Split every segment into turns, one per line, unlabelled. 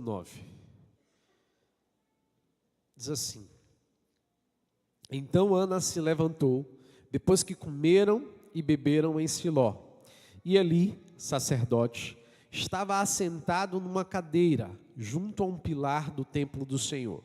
9. Diz assim: Então Ana se levantou, depois que comeram e beberam em Siló. E Eli, sacerdote, estava assentado numa cadeira, junto a um pilar do templo do Senhor.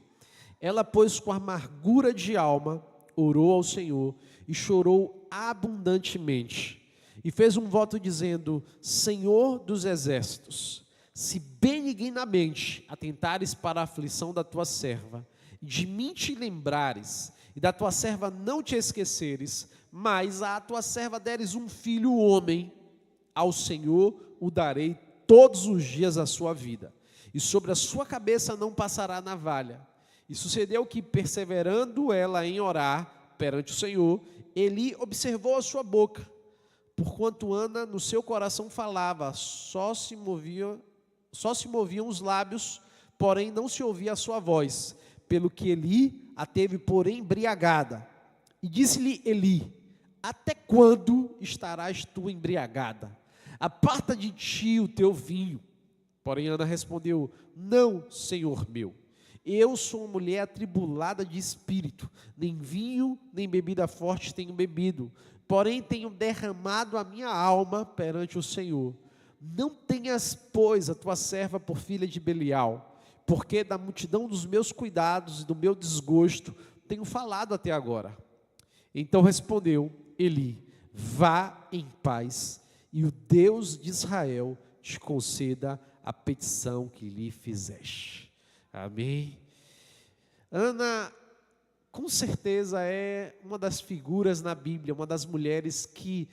Ela, pois, com amargura de alma, orou ao Senhor e chorou abundantemente. E fez um voto dizendo: Senhor dos exércitos, se benignamente atentares para a aflição da tua serva, de mim te lembrares, e da tua serva não te esqueceres, mas à tua serva deres um filho homem, ao Senhor o darei todos os dias da sua vida, e sobre a sua cabeça não passará navalha. E sucedeu que, perseverando ela em orar perante o Senhor, Eli observou a sua boca, porquanto Ana no seu coração falava, só se moviam os lábios, porém não se ouvia a sua voz, pelo que Eli a teve por embriagada. E disse-lhe Eli: Até quando estarás tu embriagada? Aparta de ti o teu vinho. Porém Ana respondeu: Não, Senhor meu, eu sou uma mulher atribulada de espírito, nem vinho, nem bebida forte tenho bebido, porém tenho derramado a minha alma perante o Senhor. Não tenhas, pois, a tua serva por filha de Belial, porque da multidão dos meus cuidados e do meu desgosto tenho falado até agora. Então respondeu Eli: Vá em paz, e o Deus de Israel te conceda a petição que lhe fizeste. Amém. Ana, com certeza, é uma das figuras na Bíblia, uma das mulheres que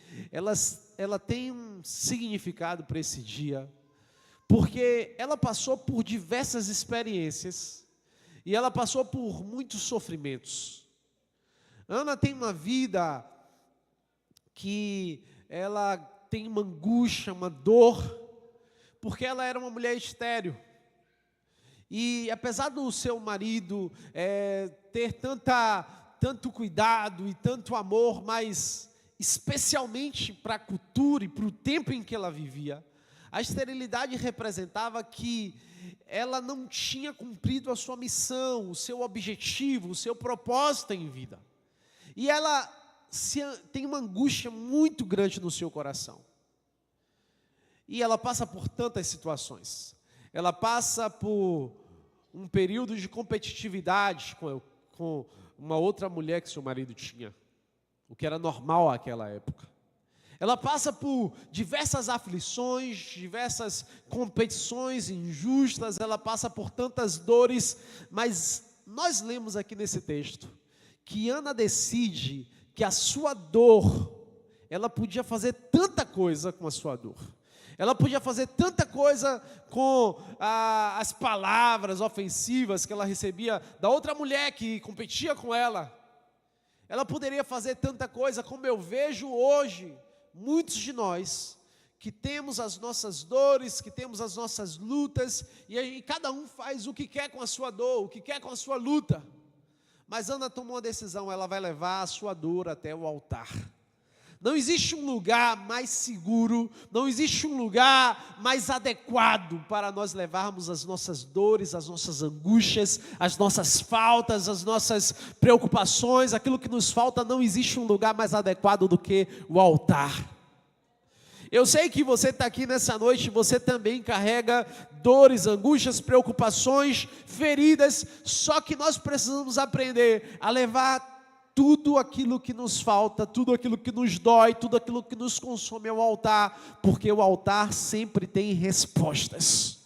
ela tem um significado para esse dia, porque ela passou por diversas experiências e ela passou por muitos sofrimentos. Ana tem uma vida que ela tem uma angústia, uma dor, porque ela era uma mulher estéril. E apesar do seu marido ter tanto cuidado e tanto amor, mas especialmente para a cultura e para o tempo em que ela vivia, a esterilidade representava que ela não tinha cumprido a sua missão, o seu objetivo, o seu propósito em vida. E ela tem uma angústia muito grande no seu coração. E ela passa por tantas situações. Ela passa por um período de competitividade com uma outra mulher que seu marido tinha, o que era normal naquela época. Ela passa por diversas aflições, diversas competições injustas, ela passa por tantas dores, mas nós lemos aqui nesse texto que Ana decide que a sua dor, ela podia fazer tanta coisa com a sua dor. Ela podia fazer tanta coisa com as palavras ofensivas que ela recebia da outra mulher que competia com ela. Ela poderia fazer tanta coisa, como eu vejo hoje, muitos de nós, que temos as nossas dores, que temos as nossas lutas, e cada um faz o que quer com a sua dor, o que quer com a sua luta. Mas Ana tomou uma decisão, ela vai levar a sua dor até o altar. Não existe um lugar mais seguro, não existe um lugar mais adequado para nós levarmos as nossas dores, as nossas angústias, as nossas faltas, as nossas preocupações, aquilo que nos falta. Não existe um lugar mais adequado do que o altar. Eu sei que você está aqui nessa noite, você também carrega dores, angústias, preocupações, feridas, só que nós precisamos aprender a levar tudo aquilo que nos falta, tudo aquilo que nos dói, tudo aquilo que nos consome ao altar, porque o altar sempre tem respostas.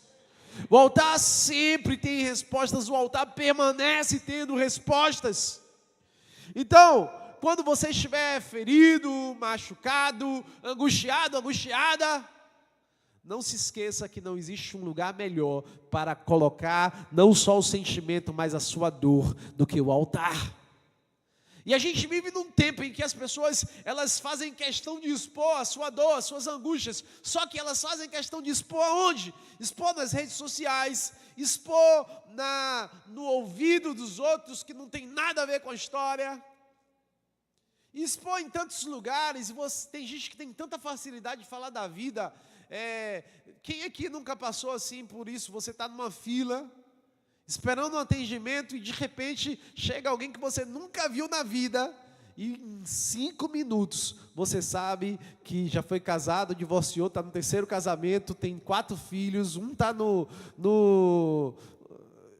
O altar sempre tem respostas, o altar permanece tendo respostas. Então, quando você estiver ferido, machucado, angustiado, angustiada, não se esqueça que não existe um lugar melhor para colocar não só o sentimento, mas a sua dor, do que o altar. E a gente vive num tempo em que as pessoas, elas fazem questão de expor a sua dor, as suas angústias, só que elas fazem questão de expor aonde? Expor nas redes sociais, expor no ouvido dos outros, que não tem nada a ver com a história, expor em tantos lugares. E tem gente que tem tanta facilidade de falar da vida Quem aqui nunca passou assim por isso? Você está numa fila, esperando um atendimento, e de repente chega alguém que você nunca viu na vida, e em 5 minutos você sabe que já foi casado, divorciou, está no 3º casamento, tem 4 filhos, um está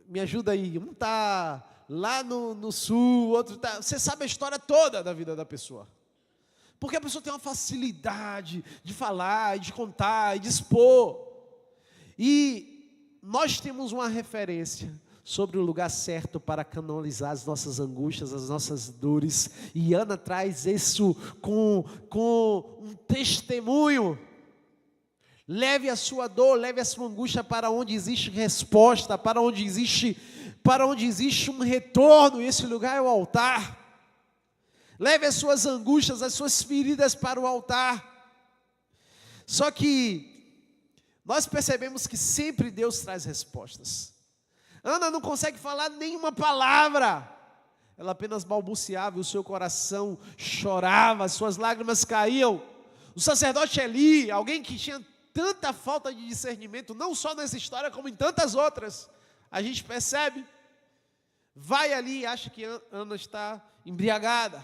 me ajuda aí, um está lá no sul, outro está... Você sabe a história toda da vida da pessoa. Porque a pessoa tem uma facilidade de falar, de contar, de expor. E nós temos uma referência sobre o lugar certo para canalizar as nossas angústias, as nossas dores. E Ana traz isso com um testemunho. Leve a sua dor, leve a sua angústia para onde existe resposta, para onde existe um retorno. E esse lugar é o altar. Leve as suas angústias, as suas feridas para o altar. Só que nós percebemos que sempre Deus traz respostas. Ana não consegue falar nenhuma palavra. Ela apenas balbuciava, o seu coração chorava, as suas lágrimas caíam. O sacerdote Eli, alguém que tinha tanta falta de discernimento, não só nessa história, como em tantas outras, a gente percebe, vai ali e acha que Ana está embriagada,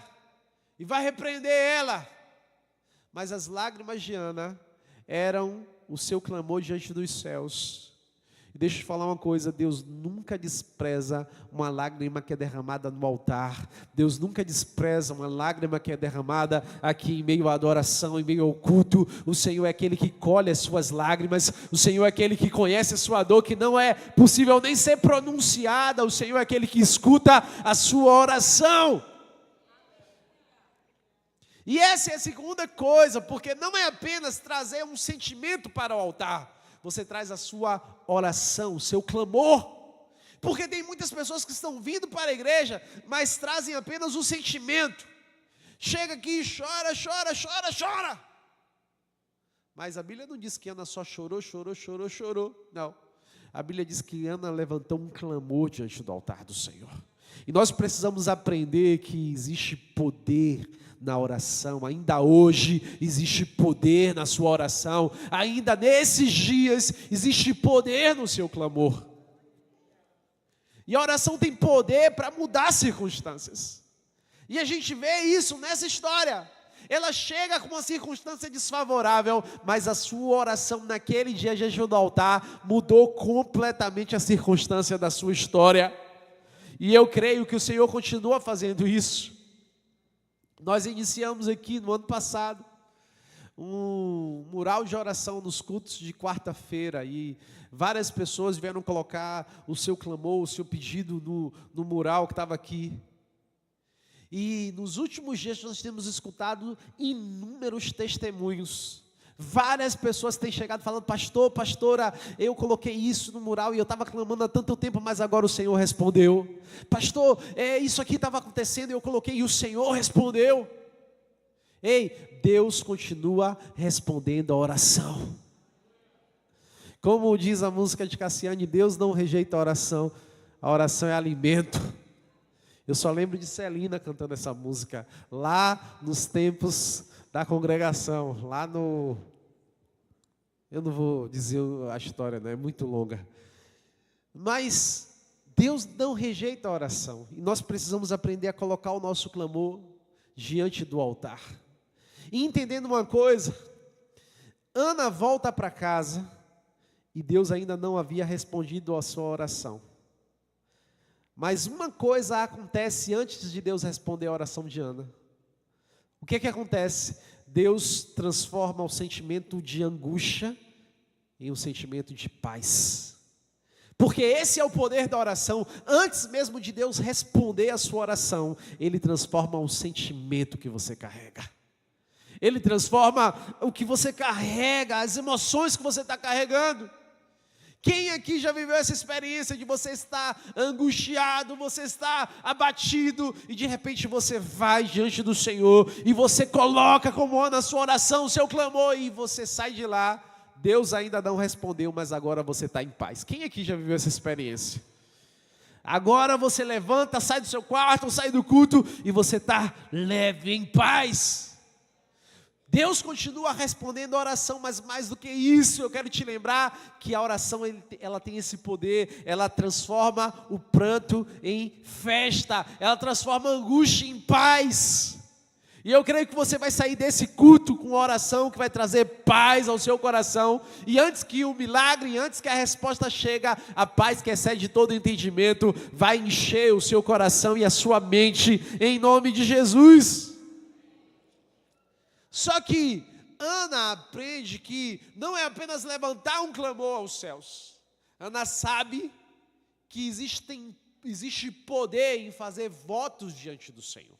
e vai repreender ela. Mas as lágrimas de Ana eram o seu clamor diante dos céus. E deixa eu te falar uma coisa, Deus nunca despreza uma lágrima que é derramada no altar. Deus nunca despreza uma lágrima que é derramada aqui em meio à adoração, em meio ao culto. O Senhor é aquele que colhe as suas lágrimas. O Senhor é aquele que conhece a sua dor, que não é possível nem ser pronunciada. O Senhor é aquele que escuta a sua oração. E essa é a segunda coisa, porque não é apenas trazer um sentimento para o altar. Você traz a sua oração, o seu clamor. Porque tem muitas pessoas que estão vindo para a igreja, mas trazem apenas um sentimento. Chega aqui e chora, chora, chora, chora. Mas a Bíblia não diz que Ana só chorou, chorou, chorou, chorou. Não. A Bíblia diz que Ana levantou um clamor diante do altar do Senhor. E nós precisamos aprender que existe poder na oração. Ainda hoje existe poder na sua oração. Ainda nesses dias existe poder no seu clamor. E a oração tem poder para mudar circunstâncias. E a gente vê isso nessa história. Ela chega com uma circunstância desfavorável, mas a sua oração naquele dia de jejum do altar mudou completamente a circunstância da sua história. E eu creio que o Senhor continua fazendo isso. Nós iniciamos aqui no ano passado um mural de oração nos cultos de quarta-feira, e várias pessoas vieram colocar o seu clamor, o seu pedido no mural que estava aqui. E nos últimos dias nós temos escutado inúmeros testemunhos. Várias pessoas têm chegado falando: pastor, pastora, eu coloquei isso no mural e eu estava clamando há tanto tempo, mas agora o Senhor respondeu. Pastor, isso aqui estava acontecendo e eu coloquei e o Senhor respondeu. Ei, Deus continua respondendo a oração. Como diz a música de Cassiane, Deus não rejeita a oração é alimento. Eu só lembro de Celina cantando essa música, lá nos tempos da congregação, lá no... Eu não vou dizer a história, né? É muito longa. Mas Deus não rejeita a oração. E nós precisamos aprender a colocar o nosso clamor diante do altar. E entendendo uma coisa, Ana volta para casa e Deus ainda não havia respondido a sua oração. Mas uma coisa acontece antes de Deus responder a oração de Ana. O que acontece? Deus transforma o sentimento de angústia em um sentimento de paz. Porque esse é o poder da oração. Antes mesmo de Deus responder a sua oração, Ele transforma o sentimento que você carrega. Ele transforma o que você carrega, as emoções que você está carregando. Quem aqui já viveu essa experiência de você estar angustiado, você estar abatido, e de repente você vai diante do Senhor, e você coloca como na sua oração o seu clamor, e você sai de lá, Deus ainda não respondeu, mas agora você está em paz. Quem aqui já viveu essa experiência? Agora você levanta, sai do seu quarto, sai do culto, e você está leve, em paz. Deus continua respondendo a oração, mas mais do que isso, eu quero te lembrar que a oração ela tem esse poder, ela transforma o pranto em festa, ela transforma a angústia em paz. E eu creio que você vai sair desse culto com uma oração que vai trazer paz ao seu coração. E antes que o milagre, antes que a resposta chegue, a paz que excede todo entendimento vai encher o seu coração e a sua mente, em nome de Jesus. Só que Ana aprende que não é apenas levantar um clamor aos céus. Ana sabe que existe poder em fazer votos diante do Senhor.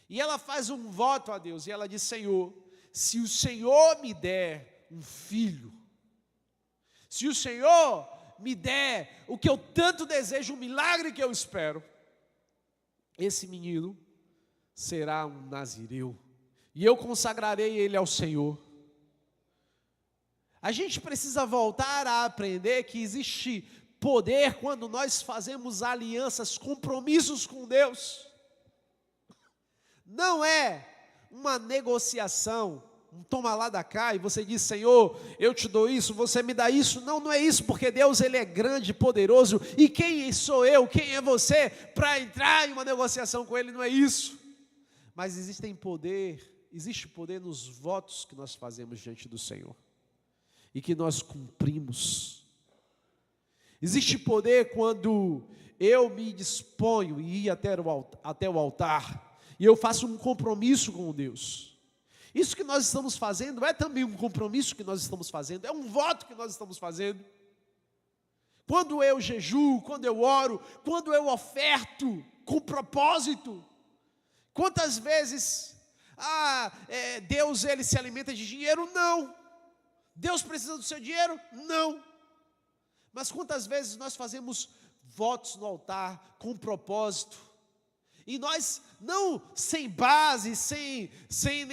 E ela faz um voto a Deus, e ela diz: Senhor, se o Senhor me der um filho, se o Senhor me der o que eu tanto desejo, o milagre que eu espero, esse menino será um nazireu, e eu consagrarei ele ao Senhor. A gente precisa voltar a aprender que existe poder quando nós fazemos alianças, compromissos com Deus. Não é uma negociação, um toma lá da cá, e você diz: Senhor, eu te dou isso, você me dá isso. Não, não é isso, porque Deus ele é grande, poderoso, e quem sou eu, quem é você, para entrar em uma negociação com Ele? Não é isso. Mas existe poder nos votos que nós fazemos diante do Senhor, e que nós cumprimos. Existe poder quando eu me disponho e ir até o altar, e eu faço um compromisso com Deus. Isso que nós estamos fazendo é também um compromisso que nós estamos fazendo, é um voto que nós estamos fazendo. Quando eu jejuo, quando eu oro, quando eu oferto com propósito. Quantas vezes, Deus ele se alimenta de dinheiro? Não. Deus precisa do seu dinheiro? Não. Mas quantas vezes nós fazemos votos no altar com propósito? E nós, não sem base, sem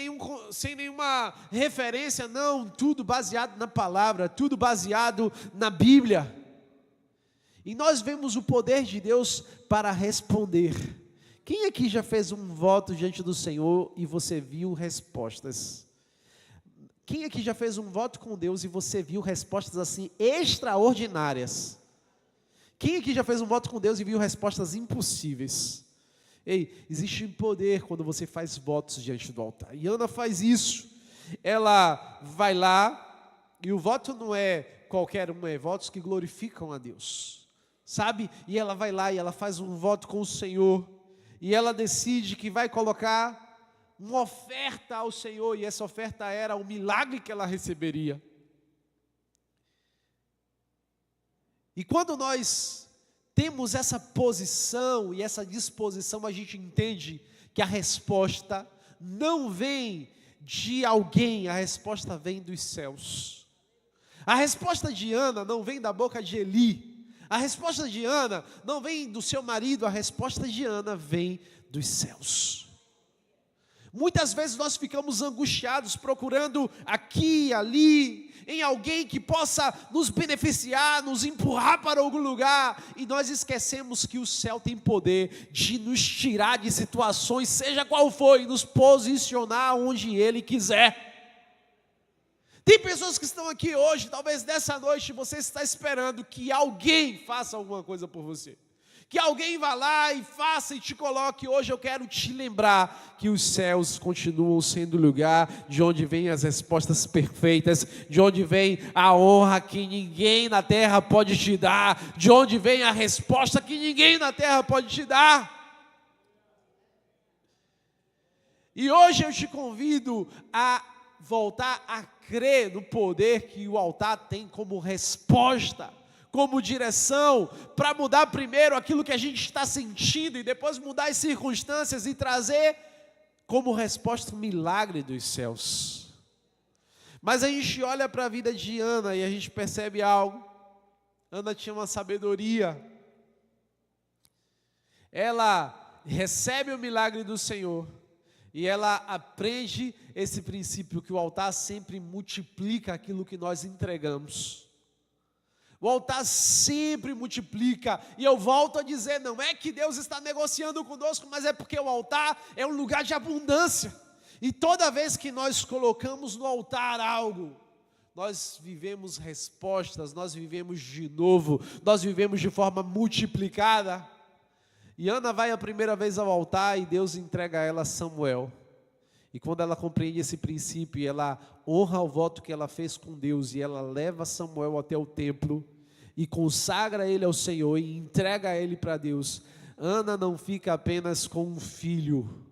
nenhuma referência, não, tudo baseado na palavra, tudo baseado na Bíblia. E nós vemos o poder de Deus para responder. Quem aqui já fez um voto diante do Senhor e você viu respostas? Quem aqui já fez um voto com Deus e você viu respostas assim extraordinárias? Quem aqui já fez um voto com Deus e viu respostas impossíveis? Ei, existe poder quando você faz votos diante do altar. E Ana faz isso. Ela vai lá, e o voto não é qualquer um, é votos que glorificam a Deus. Sabe? E ela vai lá e ela faz um voto com o Senhor. E ela decide que vai colocar uma oferta ao Senhor. E essa oferta era o milagre que ela receberia. E quando nós temos essa posição e essa disposição, a gente entende que a resposta não vem de alguém, a resposta vem dos céus. A resposta de Ana não vem da boca de Eli, a resposta de Ana não vem do seu marido, a resposta de Ana vem dos céus. Muitas vezes nós ficamos angustiados, procurando aqui e ali, em alguém que possa nos beneficiar, nos empurrar para algum lugar, e nós esquecemos que o céu tem poder de nos tirar de situações, seja qual for, e nos posicionar onde Ele quiser. Tem pessoas que estão aqui hoje, talvez nessa noite, você está esperando que alguém faça alguma coisa por você. Que alguém vá lá e faça e te coloque. Hoje eu quero te lembrar que os céus continuam sendo o lugar de onde vêm as respostas perfeitas, de onde vem a honra que ninguém na terra pode te dar, de onde vem a resposta que ninguém na terra pode te dar. E hoje eu te convido a voltar a crer no poder que o altar tem como resposta, como direção, para mudar primeiro aquilo que a gente está sentindo e depois mudar as circunstâncias e trazer como resposta um milagre dos céus. Mas a gente olha para a vida de Ana e a gente percebe algo. Ana tinha uma sabedoria. Ela recebe o milagre do Senhor e ela aprende esse princípio que o altar sempre multiplica aquilo que nós entregamos. O altar sempre multiplica, e eu volto a dizer, não é que Deus está negociando conosco, mas é porque o altar é um lugar de abundância. E toda vez que nós colocamos no altar algo, nós vivemos respostas, nós vivemos de novo, nós vivemos de forma multiplicada. E Ana vai a primeira vez ao altar e Deus entrega a ela Samuel. E quando ela compreende esse princípio, ela honra o voto que ela fez com Deus, e ela leva Samuel até o templo, e consagra ele ao Senhor, e entrega ele para Deus. Ana não fica apenas com um filho,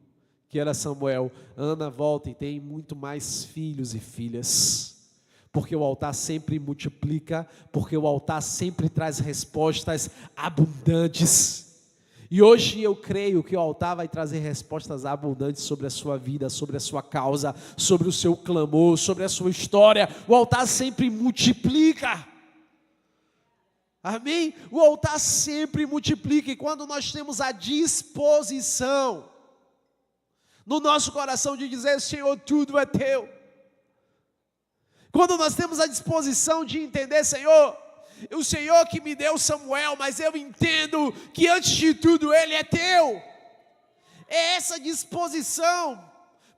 que era Samuel. Ana volta e tem muito mais filhos e filhas. Porque o altar sempre multiplica, porque o altar sempre traz respostas abundantes. E hoje eu creio que o altar vai trazer respostas abundantes sobre a sua vida, sobre a sua causa, sobre o seu clamor, sobre a sua história. O altar sempre multiplica. Amém? O altar sempre multiplica, e quando nós temos a disposição no nosso coração de dizer: Senhor, tudo é teu. Quando nós temos a disposição de entender: Senhor, o Senhor que me deu Samuel, mas eu entendo que antes de tudo ele é teu. É essa disposição.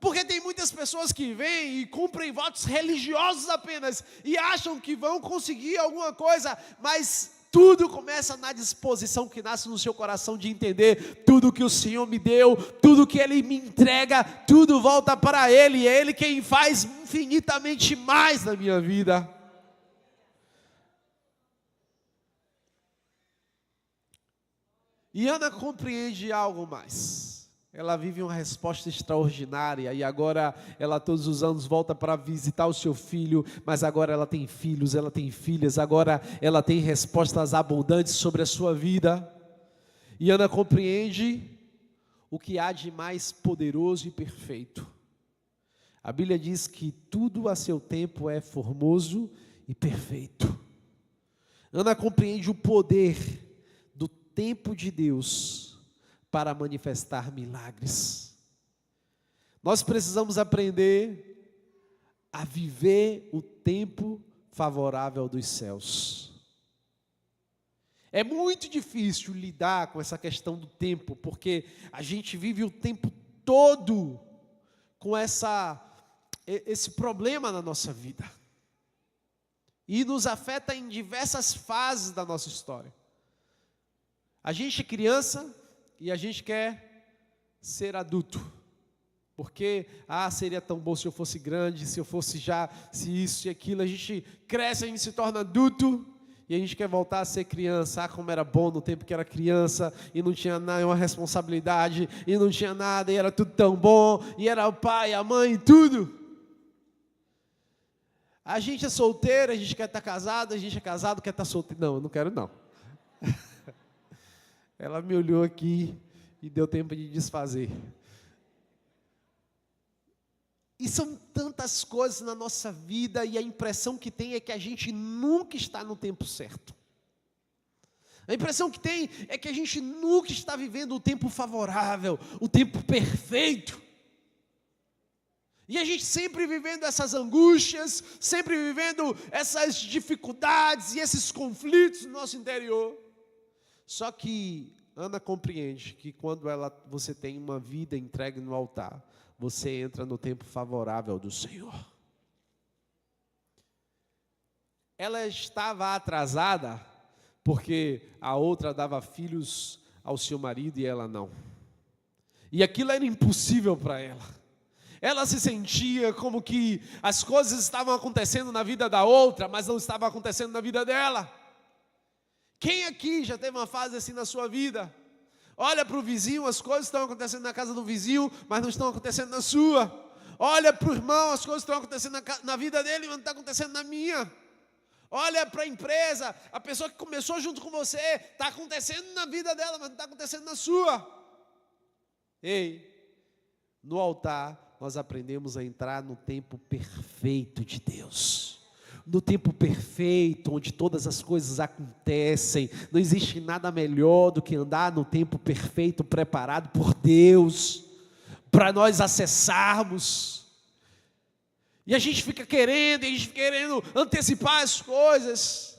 Porque tem muitas pessoas que vêm e cumprem votos religiosos apenas, e acham que vão conseguir alguma coisa, mas tudo começa na disposição que nasce no seu coração de entender: tudo que o Senhor me deu, tudo que Ele me entrega, tudo volta para Ele, é Ele quem faz infinitamente mais na minha vida. E Ana compreende algo mais. Ela vive uma resposta extraordinária, e agora ela todos os anos volta para visitar o seu filho, mas agora ela tem filhos, ela tem filhas, agora ela tem respostas abundantes sobre a sua vida. E Ana compreende o que há de mais poderoso e perfeito. A Bíblia diz que tudo a seu tempo é formoso e perfeito. Ana compreende o poder do tempo de Deus para manifestar milagres. Nós precisamos aprender a viver o tempo favorável dos céus. É muito difícil lidar com essa questão do tempo, porque a gente vive o tempo todo com esse problema na nossa vida. E nos afeta em diversas fases da nossa história. A gente é criança e a gente quer ser adulto, porque, seria tão bom se eu fosse grande, se eu fosse se isso e aquilo. A gente cresce, a gente se torna adulto, e a gente quer voltar a ser criança. Como era bom no tempo que era criança, e não tinha nenhuma responsabilidade, e não tinha nada, e era tudo tão bom, e era o pai, a mãe, tudo. A gente é solteiro, a gente quer estar casado, a gente é casado, quer estar solteiro. Não, eu não quero não. Ela me olhou aqui e deu tempo de desfazer. E são tantas coisas na nossa vida, e a impressão que tem é que a gente nunca está no tempo certo. A impressão que tem é que a gente nunca está vivendo o tempo favorável, o tempo perfeito. E a gente sempre vivendo essas angústias, sempre vivendo essas dificuldades e esses conflitos no nosso interior. Só que Ana compreende que quando você tem uma vida entregue no altar, você entra no tempo favorável do Senhor. Ela estava atrasada porque a outra dava filhos ao seu marido e ela não. E aquilo era impossível para ela. Ela se sentia como que as coisas estavam acontecendo na vida da outra, mas não estavam acontecendo na vida dela. Quem aqui já teve uma fase assim na sua vida? Olha para o vizinho, as coisas estão acontecendo na casa do vizinho, mas não estão acontecendo na sua. Olha para o irmão, as coisas estão acontecendo na vida dele, mas não está acontecendo na minha. Olha para a empresa, a pessoa que começou junto com você, está acontecendo na vida dela, mas não está acontecendo na sua. Ei, no altar nós aprendemos a entrar no tempo perfeito de Deus. No tempo perfeito, onde todas as coisas acontecem. Não existe nada melhor do que andar no tempo perfeito, preparado por Deus, para nós acessarmos. E a gente fica querendo antecipar as coisas.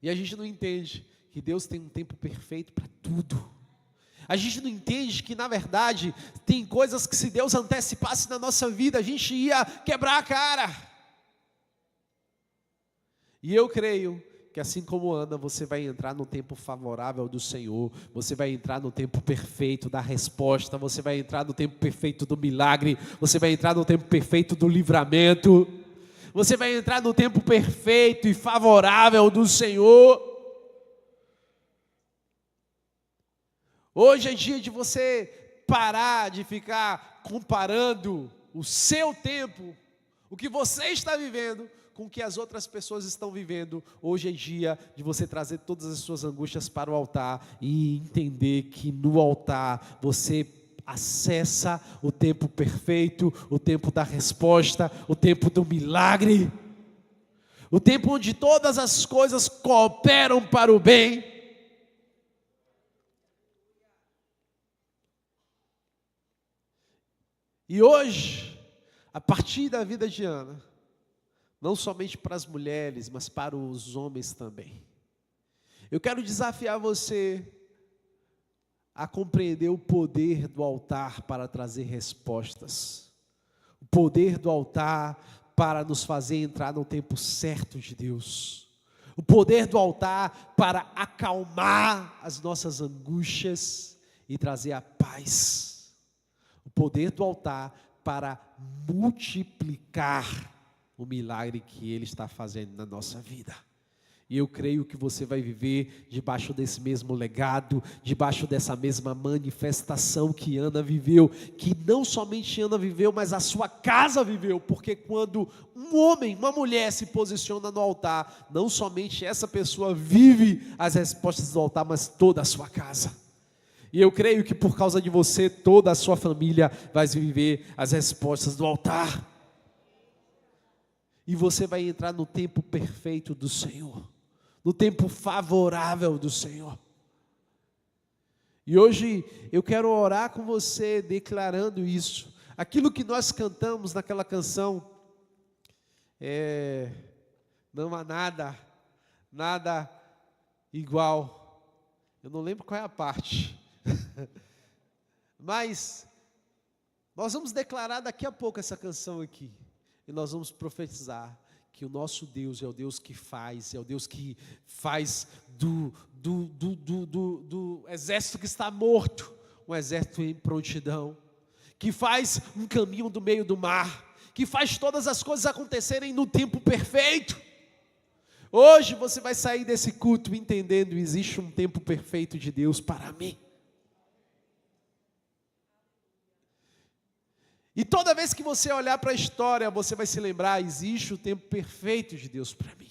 E a gente não entende que Deus tem um tempo perfeito para tudo. A gente não entende que, na verdade, tem coisas que, se Deus antecipasse na nossa vida, a gente ia quebrar a cara. E eu creio que, assim como Ana, você vai entrar no tempo favorável do Senhor, você vai entrar no tempo perfeito da resposta, você vai entrar no tempo perfeito do milagre, você vai entrar no tempo perfeito do livramento, você vai entrar no tempo perfeito e favorável do Senhor. Hoje é dia de você parar de ficar comparando o seu tempo, o que você está vivendo, com o que as outras pessoas estão vivendo. Hoje é dia de você trazer todas as suas angústias para o altar e entender que no altar você acessa o tempo perfeito, o tempo da resposta, o tempo do milagre, o tempo onde todas as coisas cooperam para o bem. E hoje, a partir da vida de Ana, não somente para as mulheres, mas para os homens também, eu quero desafiar você a compreender o poder do altar para trazer respostas, o poder do altar para nos fazer entrar no tempo certo de Deus, o poder do altar para acalmar as nossas angústias e trazer a paz, o poder do altar para multiplicar o milagre que Ele está fazendo na nossa vida. E eu creio que você vai viver debaixo desse mesmo legado, debaixo dessa mesma manifestação que Ana viveu, que não somente Ana viveu, mas a sua casa viveu, porque quando um homem, uma mulher se posiciona no altar, não somente essa pessoa vive as respostas do altar, mas toda a sua casa. E eu creio que por causa de você, toda a sua família vai viver as respostas do altar. E você vai entrar no tempo perfeito do Senhor, no tempo favorável do Senhor. E hoje eu quero orar com você declarando isso. Aquilo que nós cantamos naquela canção, não há nada igual. Eu não lembro qual é a parte. Mas nós vamos declarar daqui a pouco essa canção aqui. E nós vamos profetizar que o nosso Deus é o Deus que faz, é o Deus que faz do exército que está morto, um exército em prontidão, que faz um caminho do meio do mar, que faz todas as coisas acontecerem no tempo perfeito. Hoje você vai sair desse culto entendendo, existe um tempo perfeito de Deus para mim. E toda vez que você olhar para a história, você vai se lembrar, existe o tempo perfeito de Deus para mim.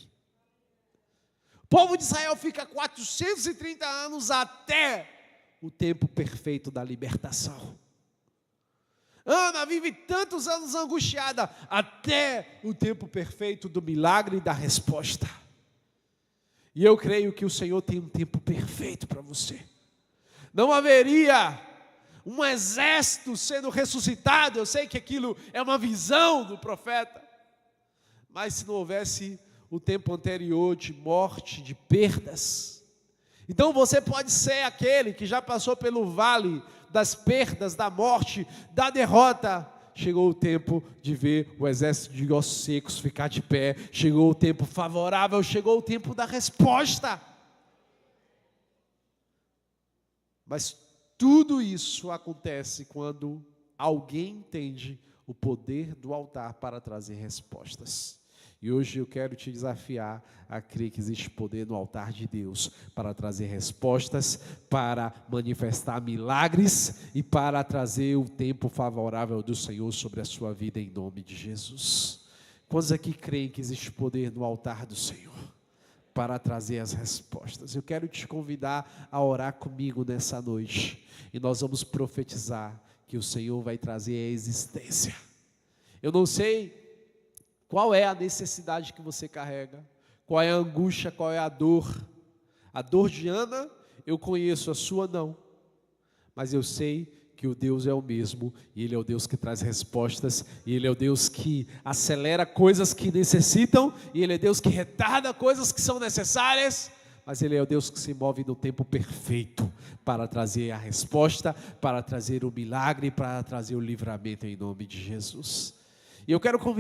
O povo de Israel fica 430 anos até o tempo perfeito da libertação. Ana vive tantos anos angustiada até o tempo perfeito do milagre e da resposta. E eu creio que o Senhor tem um tempo perfeito para você. Não haveria um exército sendo ressuscitado. Eu sei que aquilo é uma visão do profeta, mas se não houvesse o tempo anterior de morte, de perdas, então você pode ser aquele que já passou pelo vale das perdas, da morte, da derrota. Chegou o tempo de ver o exército de ossos secos ficar de pé, chegou o tempo favorável, chegou o tempo da resposta. Mas tudo isso acontece quando alguém entende o poder do altar para trazer respostas. E hoje eu quero te desafiar a crer que existe poder no altar de Deus para trazer respostas, para manifestar milagres e para trazer o tempo favorável do Senhor sobre a sua vida em nome de Jesus. Quantos aqui creem que existe poder no altar do Senhor para trazer as respostas? Eu quero te convidar a orar comigo nessa noite. E nós vamos profetizar que o Senhor vai trazer a existência. Eu não sei qual é a necessidade que você carrega, qual é a angústia, qual é a dor. A dor de Ana, eu conheço, a sua não. Mas eu sei que o Deus é o mesmo, e Ele é o Deus que traz respostas, e Ele é o Deus que acelera coisas que necessitam, e Ele é Deus que retarda coisas que são necessárias, mas Ele é o Deus que se move no tempo perfeito para trazer a resposta, para trazer o milagre, para trazer o livramento em nome de Jesus. E eu quero convidar